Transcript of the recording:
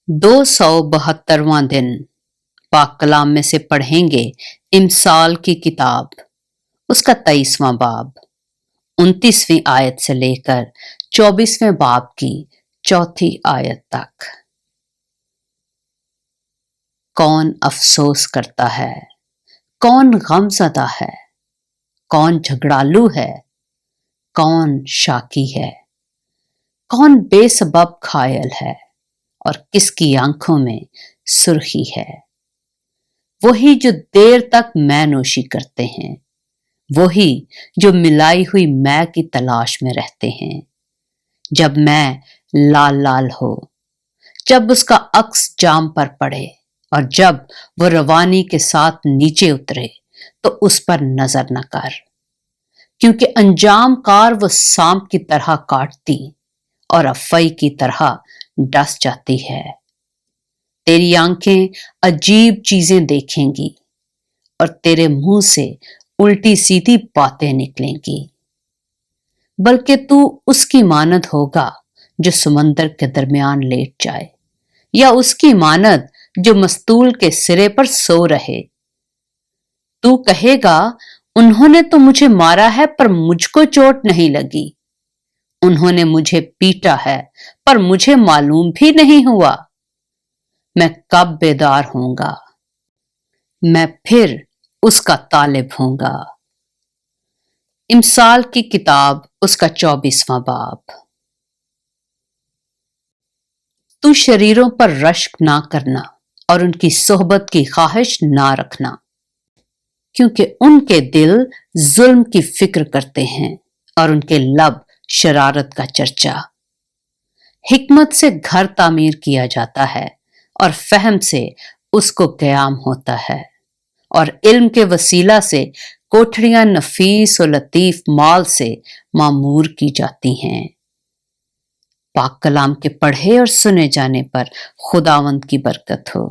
272वां दिन पाक कलाम में से पढ़ेंगे इमसाल की किताब, उसका 23वां बाब 29वीं आयत से लेकर 24वें बाब की 4थी आयत तक। कौन अफसोस करता है, कौन गमज़दा है, कौन झगड़ालू है, कौन शाकी है, कौन बेसबब घायल है और किसकी आंखों में सुर्खी है। वही जो देर तक मै नोशी करते हैं, वही जो मिलाई हुई मै की तलाश में रहते हैं। जब मै लाल लाल हो, जब उसका अक्स जाम पर पड़े और जब वो रवानी के साथ नीचे उतरे तो उस पर नजर न कर, क्योंकि अंजाम कार वो सांप की तरह काटती और अफई की तरह डस जाती है। तेरी आंखें अजीब चीजें देखेंगी और तेरे मुंह से उल्टी सीधी बातें निकलेंगी। बल्कि तू उसकी मानद होगा जो समंदर के दरमियान लेट जाए, या उसकी मानद जो मस्तूल के सिरे पर सो रहे। तू कहेगा, उन्होंने तो मुझे मारा है पर मुझको चोट नहीं लगी, उन्होंने मुझे पीटा है पर मुझे मालूम भी नहीं हुआ। मैं कब बेदार होऊंगा, मैं फिर उसका तालिब होऊंगा। इमसाल की किताब, उसका 24वां बाब। तू शरीरों पर रश्क ना करना और उनकी सोहबत की ख्वाहिश ना रखना, क्योंकि उनके दिल जुल्म की फिक्र करते हैं और उनके लब शरारत का चर्चा। हिकमत से घर तामीर किया जाता है और फहम से उसको क़याम होता है, और इल्म के वसीला से कोठरियां नफीस और लतीफ माल से मामूर की जाती हैं। पाक कलाम के पढ़े और सुने जाने पर खुदावंद की बरकत हो।